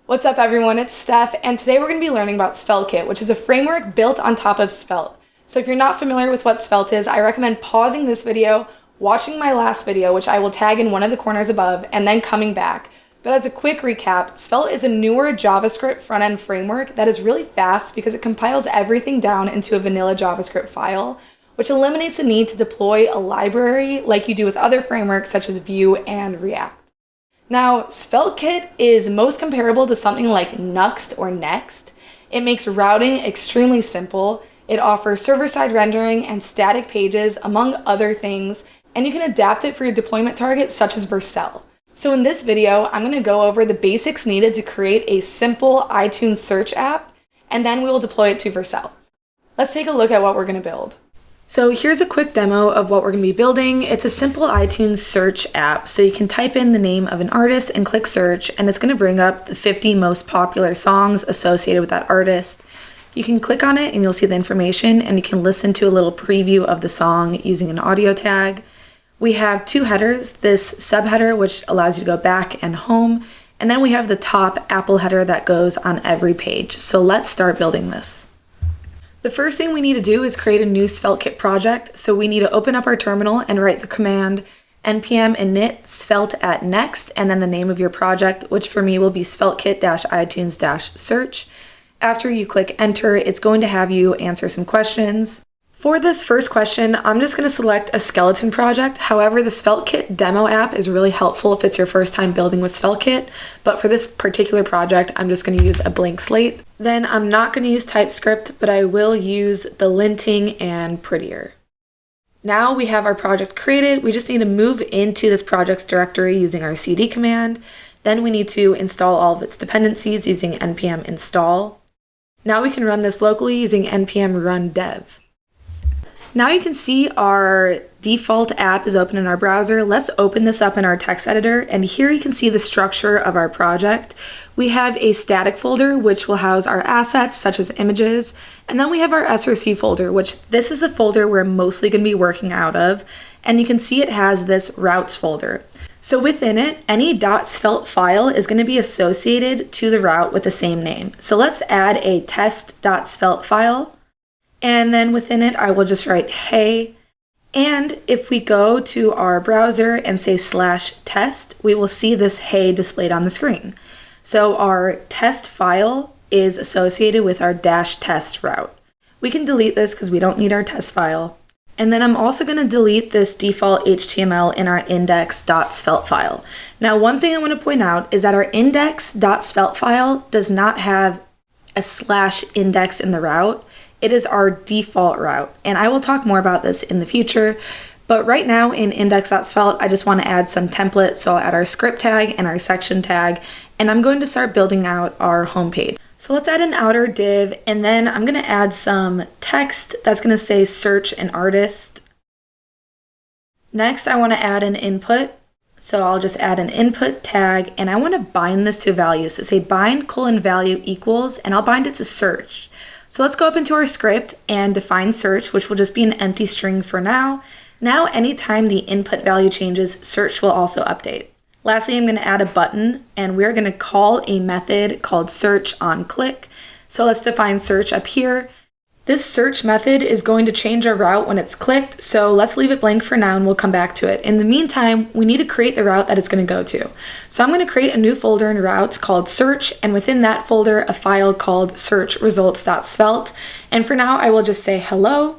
What's up everyone, it's Steph, and today we're going to be learning about SvelteKit, which is a framework built on top of Svelte. So if you're not familiar with what Svelte is, I recommend pausing this video, watching my last video, which I will tag in one of the corners above, and then coming back. But as a quick recap, Svelte is a newer JavaScript front-end framework that is really fast because it compiles everything down into a vanilla JavaScript file, which eliminates the need to deploy a library like you do with other frameworks such as Vue and React. Now, SvelteKit is most comparable to something like Nuxt or Next. It makes routing extremely simple. It offers server-side rendering and static pages, among other things, and you can adapt it for your deployment targets such as Vercel. So in this video, I'm going to go over the basics needed to create a simple iTunes search app, and then we will deploy it to Vercel. Let's take a look at what we're going to build. So here's a quick demo of what we're going to be building. It's a simple iTunes search app. So you can type in the name of an artist and click search, and it's going to bring up the 50 most popular songs associated with that artist. You can click on it and you'll see the information, and you can listen to a little preview of the song using an audio tag. We have two headers, this subheader, which allows you to go back and home, and then we have the top Apple header that goes on every page. So let's start building this. The first thing we need to do is create a new SvelteKit project. So we need to open up our terminal and write the command npm init svelte at next, and then the name of your project, which for me will be SvelteKit-iTunes-search. After you click enter, it's going to have you answer some questions. For this first question, I'm just going to select a skeleton project. However, the SvelteKit demo app is really helpful if it's your first time building with SvelteKit, but for this particular project, I'm just going to use a blank slate. Then I'm not going to use TypeScript, but I will use the linting and prettier. Now we have our project created. We just need to move into this project's directory using our cd command. Then we need to install all of its dependencies using npm install. Now we can run this locally using npm run dev. Now you can see our default app is open in our browser. Let's open this up in our text editor, and here you can see the structure of our project. We have a static folder which will house our assets such as images, and then we have our src folder, which this is the folder we're mostly going to be working out of, and you can see it has this routes folder. So within it, any .svelte file is going to be associated to the route with the same name. So let's add a test.svelte file. And then within it, I will just write hey. And if we go to our browser and say /test, we will see this hey displayed on the screen. So our test file is associated with our -test route. We can delete this because we don't need our test file. And then I'm also going to delete this default HTML in our index.svelte file. Now, one thing I want to point out is that our index.svelte file does not have a /index in the route. It is our default route, and I will talk more about this in the future, but right now in index.svelte, I just want to add some templates, so I'll add our script tag and our section tag, and I'm going to start building out our homepage. So let's add an outer div, and then I'm going to add some text that's going to say search an artist. Next, I want to add an input, so I'll just add an input tag, and I want to bind this to a value, so say bind :value equals, and I'll bind it to search. So let's go up into our script and define search, which will just be an empty string for now. Now, anytime the input value changes, search will also update. Lastly, I'm going to add a button, and we're going to call a method called search on click. So let's define search up here. This search method is going to change our route when it's clicked, so let's leave it blank for now and we'll come back to it. In the meantime, we need to create the route that it's going to go to. So I'm going to create a new folder in routes called search, and within that folder, a file called search results.svelte. And for now, I will just say hello.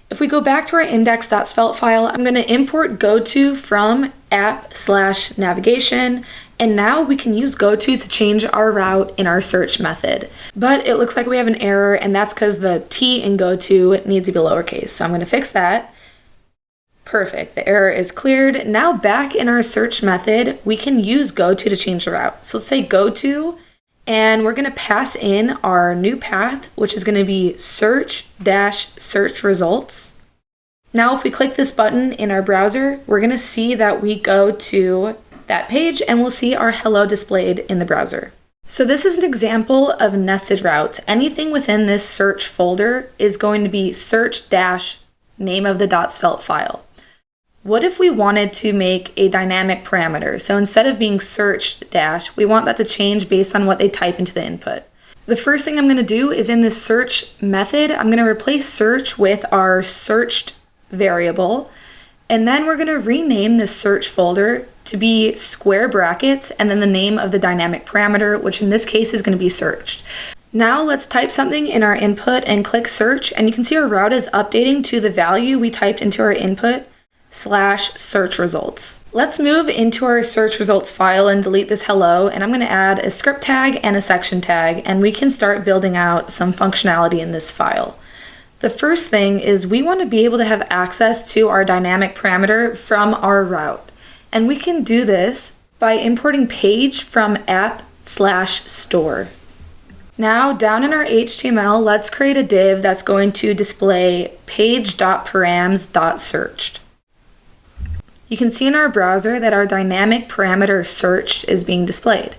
If we go back to our index.svelte file, I'm going to import goto from app/navigation. And now we can use goto to change our route in our search method. But it looks like we have an error, and that's because the T in goto needs to be lowercase. So I'm going to fix that. Perfect, the error is cleared. Now back in our search method, we can use goto to change the route. So let's say goto, and we're going to pass in our new path, which is going to be search-search results. Now if we click this button in our browser, we're going to see that we go to that page, and we'll see our hello displayed in the browser. So this is an example of nested routes. Anything within this search folder is going to be search-name of the .svelte file. What if we wanted to make a dynamic parameter? So instead of being searched dash, we want that to change based on what they type into the input. The first thing I'm going to do is in this search method, I'm going to replace search with our searched variable. And then we're going to rename this search folder to be square brackets and then the name of the dynamic parameter, which in this case is going to be searched. Now let's type something in our input and click search, and you can see our route is updating to the value we typed into our input /search results. Let's move into our search results file and delete this hello, and I'm going to add a script tag and a section tag, and we can start building out some functionality in this file. The first thing is we want to be able to have access to our dynamic parameter from our route, and we can do this by importing page from app/store. Now down in our HTML, let's create a div that's going to display page.params.searched. You can see in our browser that our dynamic parameter searched is being displayed.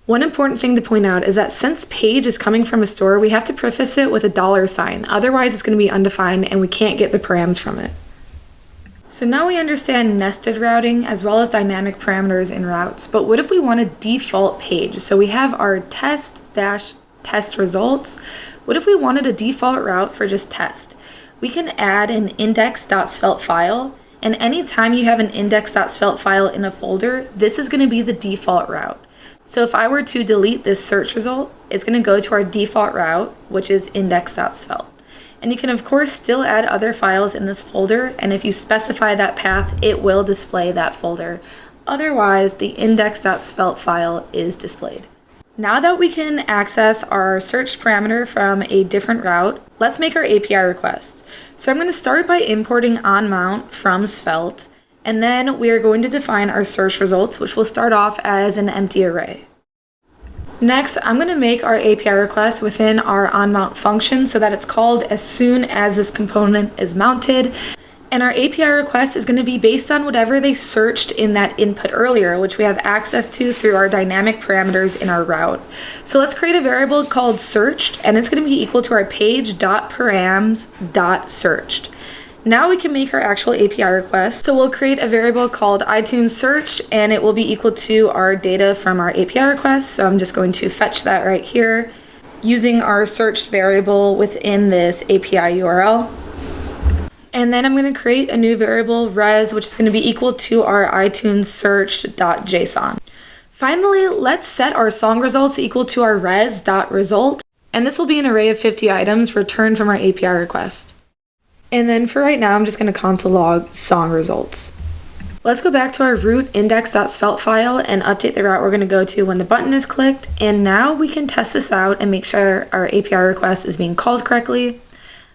One important thing to point out is that since page is coming from a store, we have to preface it with a $sign. Otherwise, it's going to be undefined and we can't get the params from it. So now we understand nested routing as well as dynamic parameters in routes, but what if we want a default page? So we have our test results. What if we wanted a default route for just test? We can add an index.svelte file, and anytime you have an index.svelte file in a folder, this is going to be the default route. So if I were to delete this search result, it's going to go to our default route, which is index.svelte. And you can of course still add other files in this folder, and if you specify that path, it will display that folder. Otherwise, the index.svelte file is displayed. Now that we can access our search parameter from a different route, let's make our API request. So I'm going to start by importing onMount from Svelte, and then we are going to define our search results, which will start off as an empty array. Next, I'm going to make our API request within our onMount function so that it's called as soon as this component is mounted. And our API request is going to be based on whatever they searched in that input earlier, which we have access to through our dynamic parameters in our route. So let's create a variable called searched, and it's going to be equal to our page.params.searched. Now we can make our actual API request. So we'll create a variable called iTunes search, and it will be equal to our data from our API request. So I'm just going to fetch that right here using our searched variable within this API URL. And then I'm going to create a new variable res, which is going to be equal to our iTunes searched.json. Finally, let's set our song results equal to our res.result, and this will be an array of 50 items returned from our API request. And then for right now, I'm just going to console log song results. Let's go back to our root index.svelte file and update the route we're going to go to when the button is clicked. And now we can test this out and make sure our API request is being called correctly.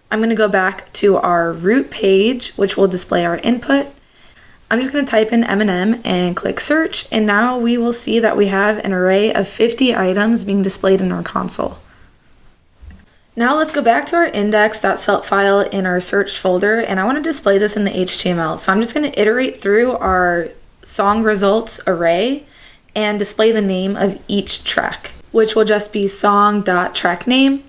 I'm going to go back to our root page, which will display our input. I'm just going to type in M&M and click search, and now we will see that we have an array of 50 items being displayed in our console. Now let's go back to our index.svelte file in our search folder, and I want to display this in the HTML. So I'm just going to iterate through our song results array and display the name of each track, which will just be song.trackName.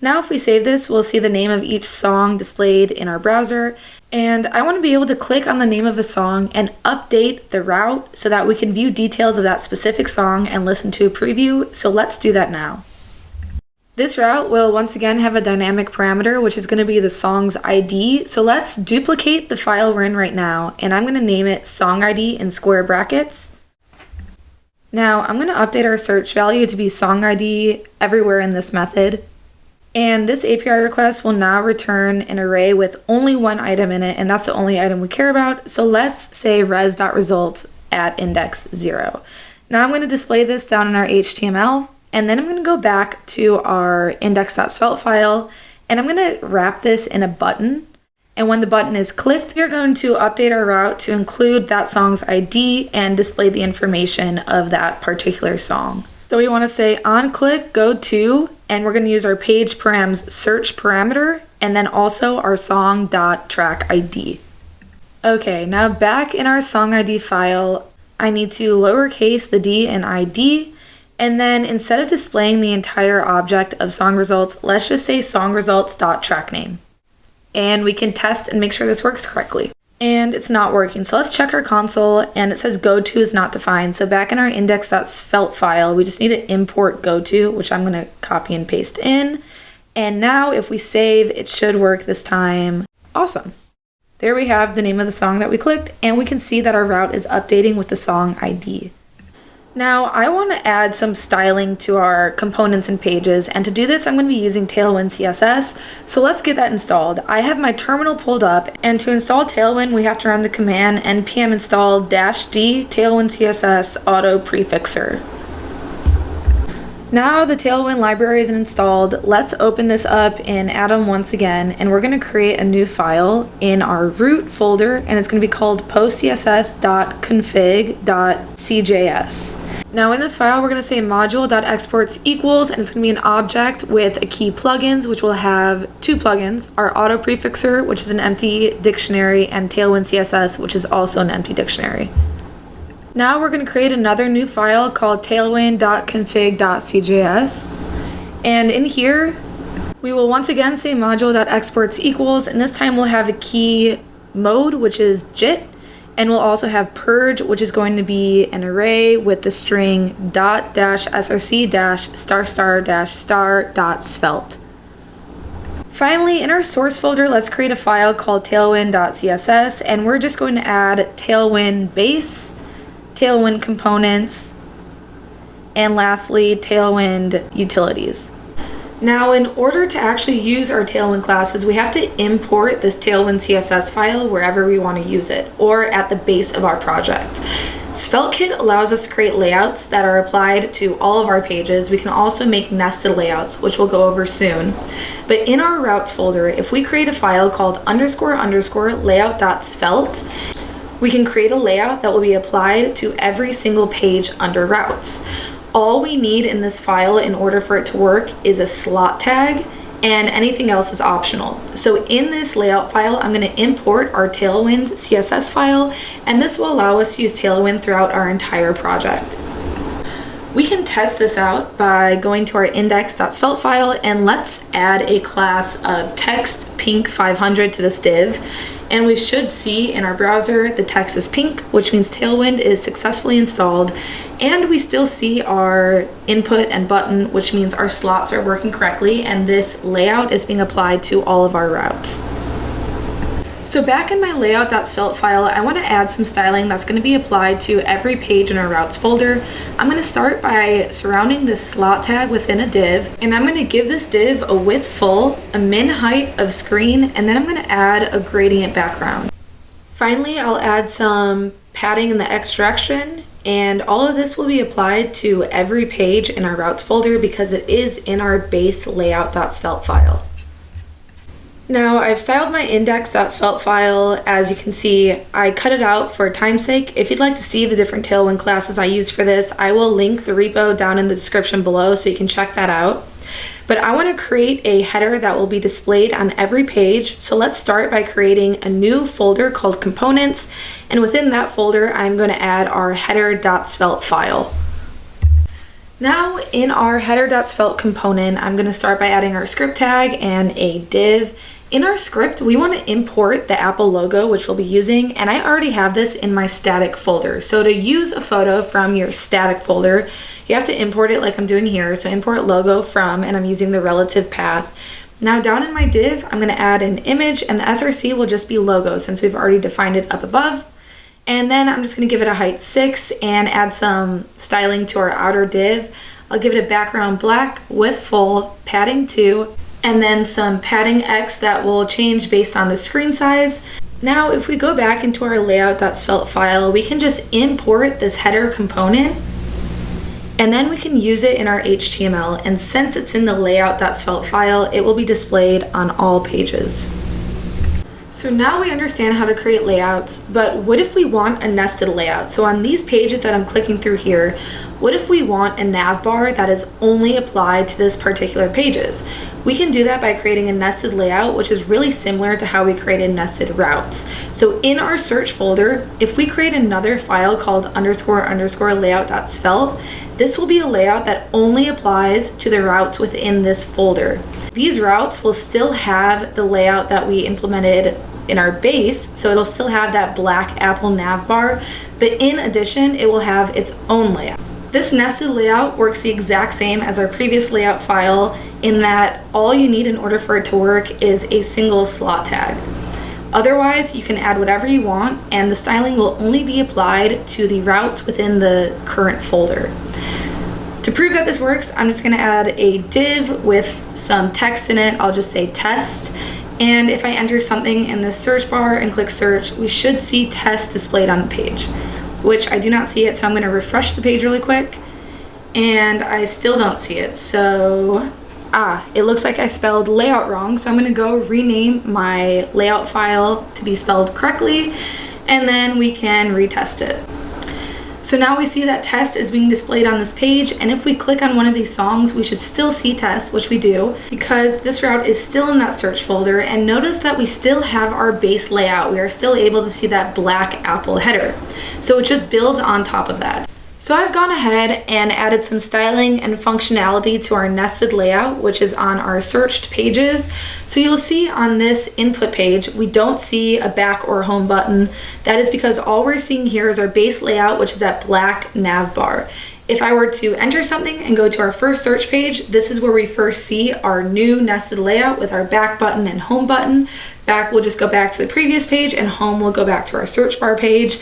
Now if we save this, we'll see the name of each song displayed in our browser, and I want to be able to click on the name of a song and update the route so that we can view details of that specific song and listen to a preview, so let's do that now. This route will once again have a dynamic parameter, which is going to be the song's ID, so let's duplicate the file we're in right now, and I'm going to name it song ID in square brackets. Now I'm going to update our search value to be song ID everywhere in this method. And this API request will now return an array with only one item in it, and that's the only item we care about. So let's say res.results at index 0. Now I'm going to display this down in our HTML, and then I'm going to go back to our index.svelte file, and I'm going to wrap this in a button. And when the button is clicked, we're going to update our route to include that song's ID and display the information of that particular song. So we want to say on click, go to, and we're going to use our page params search parameter, and then also our song.track ID. Okay, now back in our song ID file, I need to lowercase the d in ID, and then instead of displaying the entire object of song results, let's just say song results.trackName. And we can test and make sure this works correctly. and it's not working. So let's check our console, and it says goto is not defined. So back in our index.svelte file, we just need to import goto, which I'm going to copy and paste in. And now if we save, it should work this time. Awesome. There we have the name of the song that we clicked, and we can see that our route is updating with the song ID. Now I want to add some styling to our components and pages, and to do this I'm going to be using Tailwind CSS. So let's get that installed. I have my terminal pulled up, and to install Tailwind we have to run the command npm install -d Tailwind CSS auto prefixer. Now the Tailwind library is installed. Let's open this up in Atom once again, and we're going to create a new file in our root folder, and it's going to be called postcss.config.cjs. Now in this file, we're going to say module.exports equals, and it's going to be an object with a key plugins, which will have two plugins, our auto prefixer, which is an empty dictionary, and Tailwind CSS, which is also an empty dictionary. Now we're going to create another new file called tailwind.config.cjs, and in here we will once again say module.exports equals, and this time we'll have a key mode, which is JIT, and we'll also have purge, which is going to be an array with the string .-src-****.svelte. Finally, in our source folder, let's create a file called tailwind.css, and we're just going to add Tailwind base, Tailwind components, and lastly Tailwind utilities. Now in order to actually use our Tailwind classes, we have to import this Tailwind CSS file wherever we want to use it, or at the base of our project. SvelteKit allows us to create layouts that are applied to all of our pages. We can also make nested layouts, which we'll go over soon. But in our routes folder, if we create a file called __layout.svelte, we can create a layout that will be applied to every single page under routes. All we need in this file in order for it to work is a slot tag, and anything else is optional. So in this layout file, I'm going to import our Tailwind CSS file, and this will allow us to use Tailwind throughout our entire project. We can test this out by going to our index.svelte file, and let's add a class of text pink 500 to this div. And we should see in our browser the text is pink, which means Tailwind is successfully installed, and we still see our input and button, which means our slots are working correctly, and this layout is being applied to all of our routes. So back in my layout.svelte file, I want to add some styling that's going to be applied to every page in our routes folder. I'm going to start by surrounding this slot tag within a div, and I'm going to give this div a width full, a min height of screen, and then I'm going to add a gradient background. Finally, I'll add some padding in the X direction, and all of this will be applied to every page in our routes folder because it is in our base layout.svelte file. Now I've styled my index.svelte file. As you can see, I cut it out for time's sake. If you'd like to see the different Tailwind classes I use for this, I will link the repo down in the description below so you can check that out. But I want to create a header that will be displayed on every page. So let's start by creating a new folder called components, and within that folder I'm going to add our header.svelte file. Now in our header.svelte component, I'm going to start by adding our script tag and a div. In our script, we want to import the Apple logo, which we'll be using, and I already have this in my static folder. So to use a photo from your static folder, you have to import it like I'm doing here. So import logo from, and I'm using the relative path. Now down in my div, I'm going to add an image, and the SRC will just be logo since we've already defined it up above. And then I'm just going to give it a height 6 and add some styling to our outer div. I'll give it a background black, width full, padding 2, and then some padding X that will change based on the screen size. Now if we go back into our layout.svelte file, we can just import this header component, and then we can use it in our HTML, and since it's in the layout.svelte file, it will be displayed on all pages. So now we understand how to create layouts, but what if we want a nested layout? So on these pages that I'm clicking through here, what if we want a nav bar that is only applied to this particular pages? We can do that by creating a nested layout, which is really similar to how we created nested routes. So in our search folder, if we create another file called __layout.svelte, this will be a layout that only applies to the routes within this folder. These routes will still have the layout that we implemented in our base, so it'll still have that black apple nav bar, but in addition, it will have its own layout. This nested layout works the exact same as our previous layout file in that all you need in order for it to work is a single slot tag. Otherwise, you can add whatever you want, and the styling will only be applied to the routes within the current folder. To prove that this works, I'm just going to add a div with some text in it. I'll just say test, and if I enter something in the search bar and click search, we should see test displayed on the page, which I do not see it, so I'm going to refresh the page really quick, and I still don't see it. So it looks like I spelled layout wrong, so I'm going to go rename my layout file to be spelled correctly, and then we can retest it. So now we see that test is being displayed on this page, and if we click on one of these songs, we should still see test, which we do, because this route is still in that search folder, and notice that we still have our base layout. We are still able to see that black apple header. So it just builds on top of that. So I've gone ahead and added some styling and functionality to our nested layout, which is on our searched pages. So you'll see on this input page, we don't see a back or home button. That is because all we're seeing here is our base layout, which is that black nav bar. If I were to enter something and go to our first search page, this is where we first see our new nested layout with our back button and home button. Back will just go back to the previous page, and home will go back to our search bar page.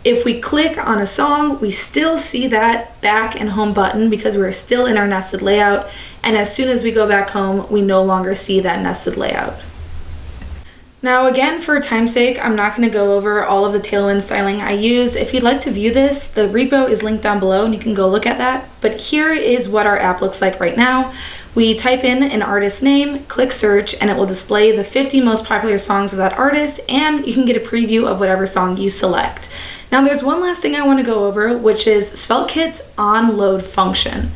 If we click on a song, we still see that back and home button because we're still in our nested layout, and as soon as we go back home, we no longer see that nested layout. Now again, for time's sake, I'm not going to go over all of the Tailwind styling I use. If you'd like to view this, the repo is linked down below and you can go look at that. But here is what our app looks like right now. We type in an artist's name, click search, and it will display the 50 most popular songs of that artist, and you can get a preview of whatever song you select. Now there's one last thing I want to go over, which is SvelteKit's onLoad function.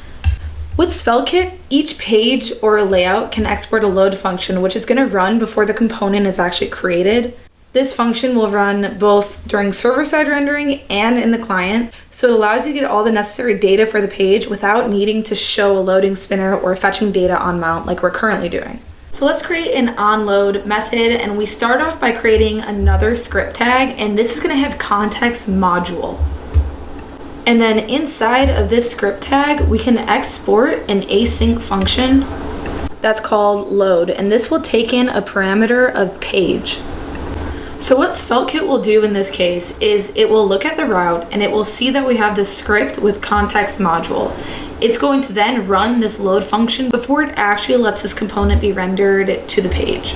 With SvelteKit, each page or layout can export a load function, which is going to run before the component is actually created. This function will run both during server-side rendering and in the client, so it allows you to get all the necessary data for the page without needing to show a loading spinner or fetching data on mount like we're currently doing. So let's create an onLoad method, and we start off by creating another script tag, and this is going to have context module. And then inside of this script tag, we can export an async function that's called load, and this will take in a parameter of page. So what SvelteKit will do in this case is it will look at the route and it will see that we have this script with context module. It's going to then run this load function before it actually lets this component be rendered to the page.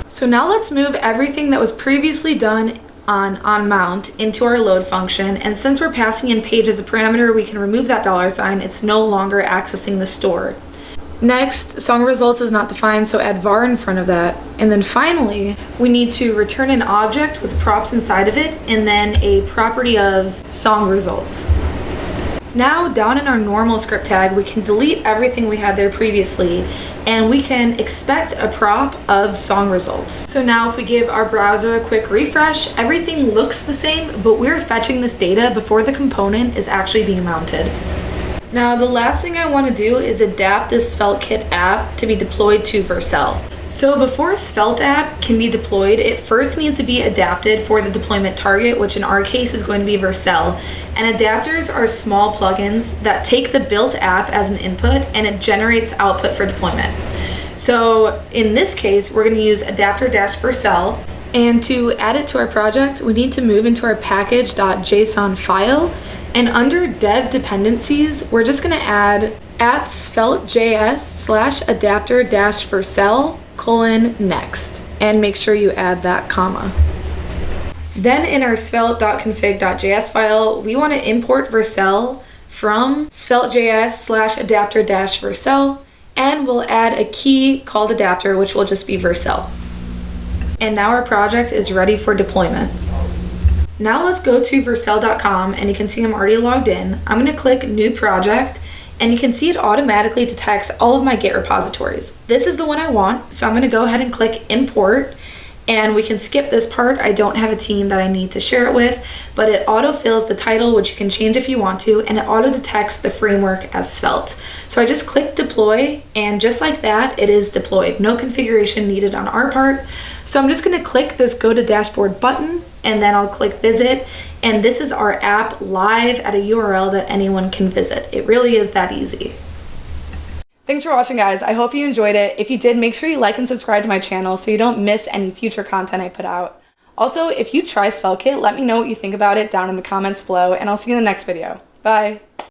So now let's move everything that was previously done on mount into our load function, and since we're passing in page as a parameter, we can remove that $sign. It's no longer accessing the store. Next, song results is not defined, so add var in front of that. And then finally, we need to return an object with props inside of it and then a property of song results. Now down in our normal script tag, we can delete everything we had there previously, and we can expect a prop of song results. So now if we give our browser a quick refresh, everything looks the same, but we're fetching this data before the component is actually being mounted. Now the last thing I want to do is adapt this SvelteKit app to be deployed to Vercel. So before a Svelte app can be deployed, it first needs to be adapted for the deployment target, which in our case is going to be Vercel. And adapters are small plugins that take the built app as an input and it generates output for deployment. So in this case, we're going to use adapter-vercel, and to add it to our project, we need to move into our package.json file, and under dev dependencies, we're just going to add @svelte.js/adapter-vercel:next, and make sure you add that comma. Then in our svelte.config.js file, we want to import Vercel from svelte.js/adapter-vercel, and we'll add a key called adapter, which will just be Vercel. And now our project is ready for deployment. Now let's go to vercel.com, and you can see I'm already logged in. I'm going to click New Project, and you can see it automatically detects all of my Git repositories. This is the one I want, so I'm going to go ahead and click Import, and we can skip this part. I don't have a team that I need to share it with, but it auto-fills the title, which you can change if you want to, and it auto-detects the framework as Svelte. So I just click deploy, and just like that, it is deployed. No configuration needed on our part. So I'm just gonna click this go to dashboard button, and then I'll click visit, and this is our app live at a URL that anyone can visit. It really is that easy. Thanks for watching, guys. I hope you enjoyed it. If you did, make sure you like and subscribe to my channel so you don't miss any future content I put out. Also, if you try SvelteKit, let me know what you think about it down in the comments below, and I'll see you in the next video. Bye.